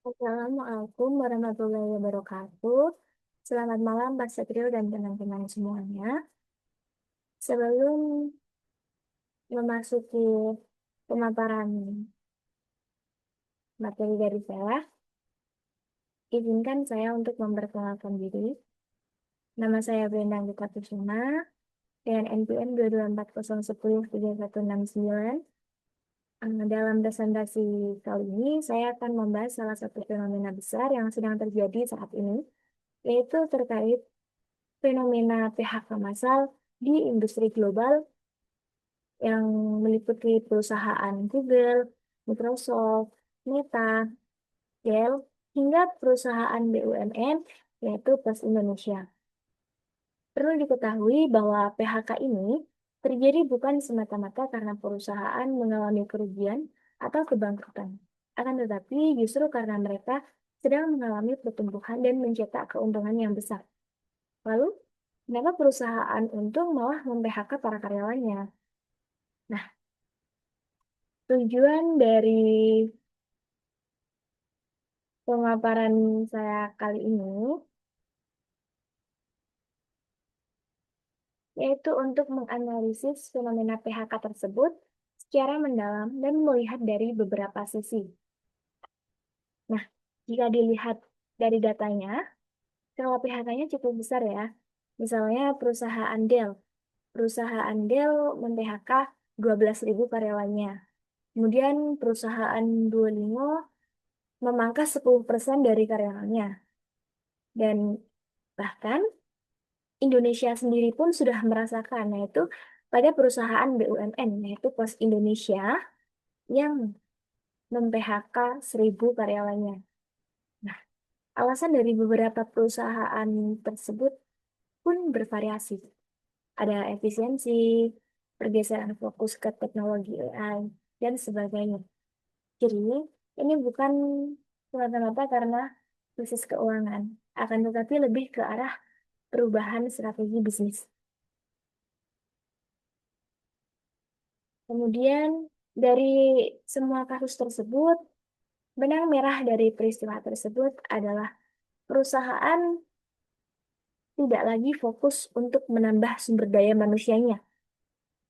Assalamualaikum warahmatullahi wabarakatuh. Selamat malam Pak Satrio dan teman-teman semuanya. Sebelum memasuki pemaparan materi dari saya, izinkan saya untuk memperkenalkan diri. Nama saya Brenda Anggita Kusuma dengan NPM 224010369. Dalam presentasi kali ini, saya akan membahas salah satu fenomena besar yang sedang terjadi saat ini, yaitu terkait fenomena PHK massal di industri global yang meliputi perusahaan Google, Microsoft, Meta, Dell, hingga perusahaan BUMN yaitu Pos Indonesia. Perlu diketahui bahwa PHK ini terjadi bukan semata-mata karena perusahaan mengalami kerugian atau kebangkrutan, akan tetapi justru karena mereka sedang mengalami pertumbuhan dan mencetak keuntungan yang besar. Lalu, kenapa perusahaan untung malah mem-PHK para karyawannya? Nah, tujuan dari pemaparan saya kali ini yaitu untuk menganalisis fenomena PHK tersebut secara mendalam dan melihat dari beberapa sisi. Nah, jika dilihat dari datanya, kalau PHK-nya cukup besar ya. Misalnya perusahaan Dell. Perusahaan Dell mem-PHK 12.000 karyawannya. Kemudian perusahaan Duolingo memangkas 10% dari karyawannya. Dan bahkan Indonesia sendiri pun sudah merasakan, yaitu pada perusahaan BUMN, yaitu Pos Indonesia, yang mem-PHK 1.000 karyawannya. Nah, alasan dari beberapa perusahaan tersebut pun bervariasi. Ada efisiensi, pergeseran fokus ke teknologi AI, dan sebagainya. Jadi, ini bukan semata-mata karena krisis keuangan, akan tetapi lebih ke arah perubahan strategi bisnis. Kemudian, dari semua kasus tersebut, benang merah dari peristiwa tersebut adalah perusahaan tidak lagi fokus untuk menambah sumber daya manusianya,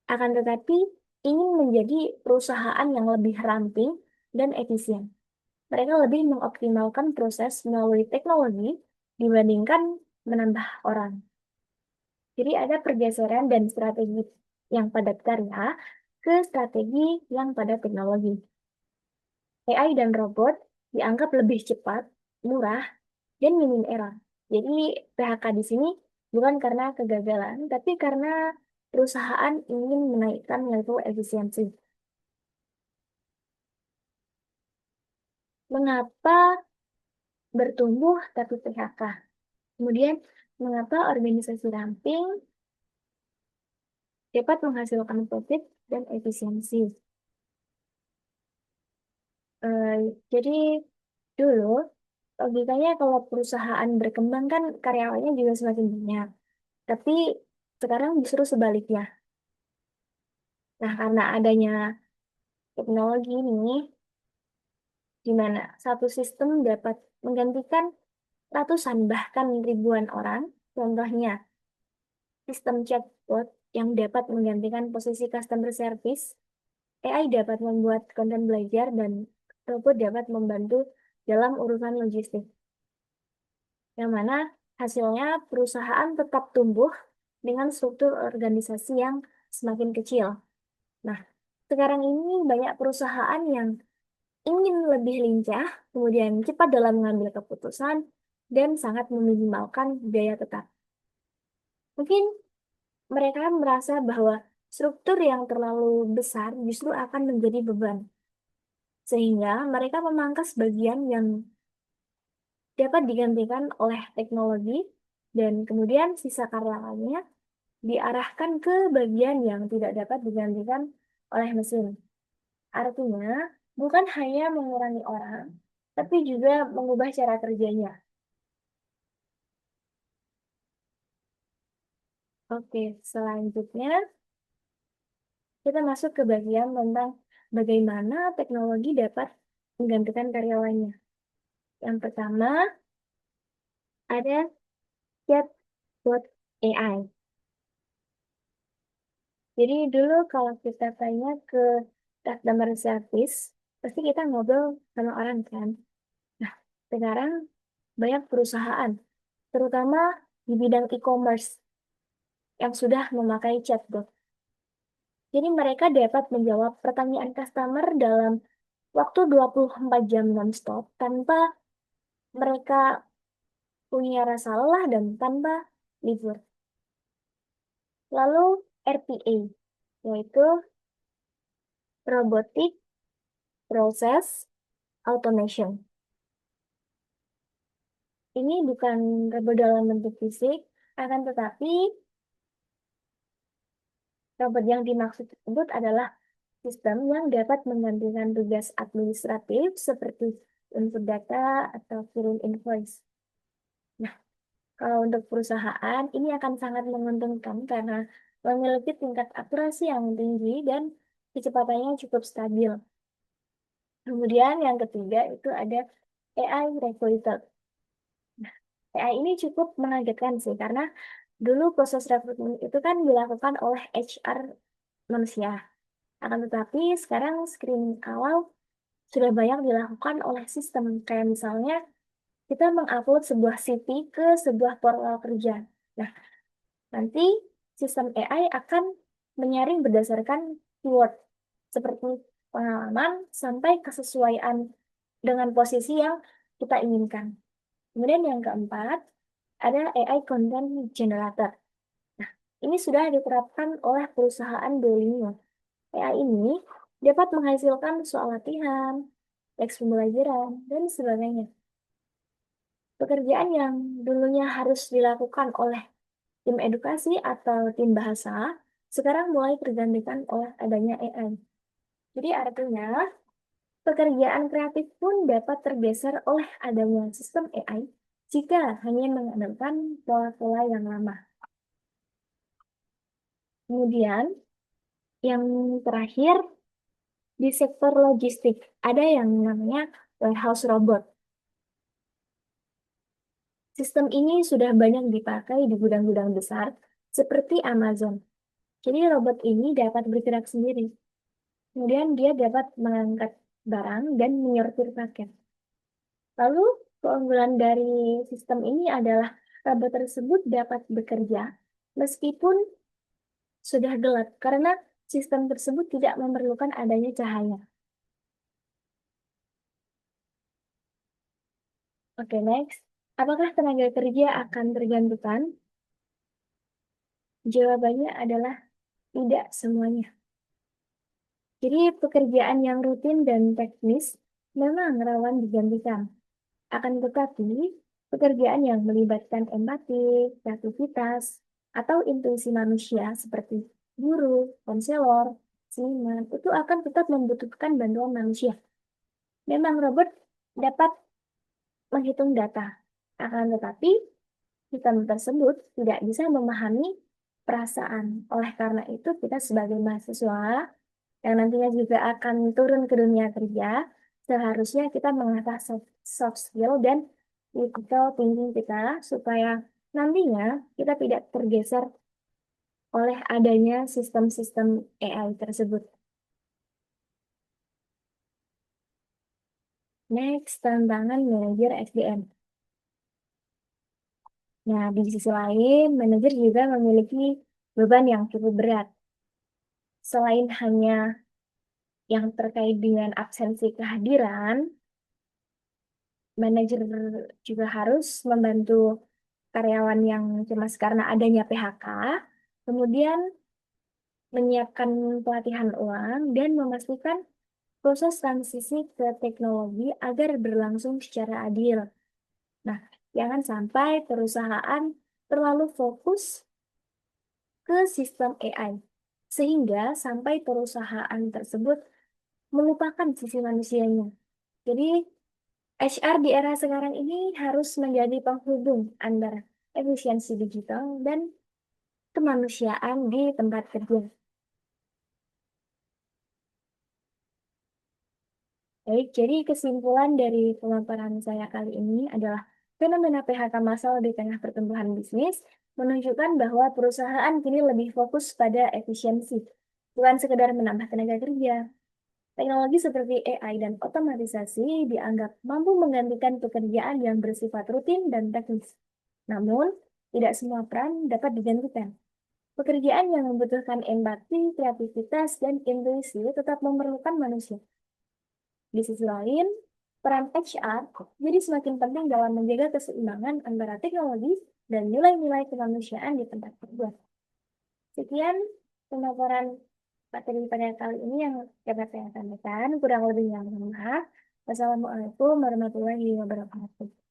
akan tetapi ingin menjadi perusahaan yang lebih ramping dan efisien. Mereka lebih mengoptimalkan proses melalui teknologi dibandingkan menambah orang. Jadi ada pergeseran dan strategi yang padat karya ke strategi yang padat teknologi. AI dan robot dianggap lebih cepat, murah, dan minim error. Jadi PHK di sini bukan karena kegagalan, tapi karena perusahaan ingin menaikkan level efisiensi. Mengapa bertumbuh tapi PHK? Kemudian, mengapa organisasi ramping dapat menghasilkan profit dan efisiensi? Eh, jadi, dulu, logikanya kalau perusahaan berkembang kan karyawannya juga semakin banyak. Tapi sekarang justru sebaliknya. Nah, karena adanya teknologi ini, di mana satu sistem dapat menggantikan ratusan bahkan ribuan orang, contohnya sistem chatbot yang dapat menggantikan posisi customer service, AI dapat membuat konten belajar, dan robot dapat membantu dalam urusan logistik. Yang mana hasilnya perusahaan tetap tumbuh dengan struktur organisasi yang semakin kecil. Nah, sekarang ini banyak perusahaan yang ingin lebih lincah, kemudian cepat dalam mengambil keputusan, dan sangat meminimalkan biaya tetap. Mungkin mereka merasa bahwa struktur yang terlalu besar justru akan menjadi beban, sehingga mereka memangkas bagian yang dapat digantikan oleh teknologi, dan kemudian sisa karyawannya diarahkan ke bagian yang tidak dapat digantikan oleh mesin. Artinya, bukan hanya mengurangi orang, tapi juga mengubah cara kerjanya. Oke, selanjutnya kita masuk ke bagian tentang bagaimana teknologi dapat menggantikan karyawannya. Yang pertama ada chatbot AI. Jadi dulu kalau kita tanya ke customer service, pasti kita ngobrol sama orang kan. Nah, sekarang banyak perusahaan, terutama di bidang e-commerce, yang sudah memakai chatbot. Jadi mereka dapat menjawab pertanyaan customer dalam waktu 24 jam non-stop tanpa mereka punya rasa lelah dan tanpa libur. Lalu RPA, yaitu Robotic Process Automation. Ini bukan robot dalam bentuk fisik, akan tetapi robot yang dimaksud tersebut adalah sistem yang dapat menggantikan tugas administratif seperti input data atau kirim invoice. Nah, kalau untuk perusahaan, ini akan sangat menguntungkan karena memiliki tingkat akurasi yang tinggi dan kecepatannya cukup stabil. Kemudian yang ketiga itu ada AI Recruiter. AI ini cukup mengagetkan sih, karena dulu proses rekrutmen itu kan dilakukan oleh HR manusia. Akan tetapi sekarang screening awal sudah banyak dilakukan oleh sistem. Kayak misalnya kita mengupload sebuah CV ke sebuah portal kerja. Nah, nanti sistem AI akan menyaring berdasarkan keyword seperti pengalaman sampai kesesuaian dengan posisi yang kita inginkan. Kemudian yang keempat, ada AI Content Generator. Nah, ini sudah diterapkan oleh perusahaan Duolingo. AI ini dapat menghasilkan soal latihan, teks pembelajaran, dan sebagainya. Pekerjaan yang dulunya harus dilakukan oleh tim edukasi atau tim bahasa, sekarang mulai tergantikan oleh adanya AI. Jadi artinya, pekerjaan kreatif pun dapat tergeser oleh adanya sistem AI jika hanya mengandalkan pola-pola yang lama. Kemudian, yang terakhir, di sektor logistik, ada yang namanya warehouse robot. Sistem ini sudah banyak dipakai di gudang-gudang besar seperti Amazon. Jadi robot ini dapat bergerak sendiri. Kemudian dia dapat mengangkat barang dan menyortir paket. Lalu keunggulan dari sistem ini adalah robot tersebut dapat bekerja meskipun sudah gelap karena sistem tersebut tidak memerlukan adanya cahaya. Oke, next. Apakah tenaga kerja akan tergantikan? Jawabannya adalah tidak semuanya. Jadi pekerjaan yang rutin dan teknis memang rawan digantikan. Akan tetapi, pekerjaan yang melibatkan empati, kreativitas, atau intuisi manusia seperti guru, konselor, seniman, itu akan tetap membutuhkan bantuan manusia. Memang robot dapat menghitung data, akan tetapi sistem tersebut tidak bisa memahami perasaan. Oleh karena itu, kita sebagai mahasiswa yang nantinya juga akan turun ke dunia kerja, seharusnya kita mengasah soft skill dan critical thinking kita supaya nantinya kita tidak tergeser oleh adanya sistem-sistem AI tersebut. Next, tantangan manajer SDM. Nah, di sisi lain, manajer juga memiliki beban yang cukup berat. Selain hanya yang terkait dengan absensi kehadiran, manajer juga harus membantu karyawan yang cemas karena adanya PHK, kemudian menyiapkan pelatihan ulang dan memastikan proses transisi ke teknologi agar berlangsung secara adil. Nah, jangan sampai perusahaan terlalu fokus ke sistem AI, sehingga sampai perusahaan tersebut melupakan sisi manusianya. Jadi, HR di era sekarang ini harus menjadi penghubung antara efisiensi digital dan kemanusiaan di tempat kerja. Baik, jadi kesimpulan dari pemaparan saya kali ini adalah fenomena PHK massal di tengah pertumbuhan bisnis menunjukkan bahwa perusahaan kini lebih fokus pada efisiensi, bukan sekedar menambah tenaga kerja. Teknologi seperti AI dan otomatisasi dianggap mampu menggantikan pekerjaan yang bersifat rutin dan teknis. Namun, tidak semua peran dapat digantikan. Pekerjaan yang membutuhkan empati, kreativitas, dan intuisi tetap memerlukan manusia. Di sisi lain, peran HR jadi semakin penting dalam menjaga keseimbangan antara teknologi dan nilai-nilai kemanusiaan di tempat kerja. Sekian pemaparan materi pada kali ini yang dapat saya sampaikan. Kurang lebihnya mohon maaf. Wassalamualaikum warahmatullahi wabarakatuh.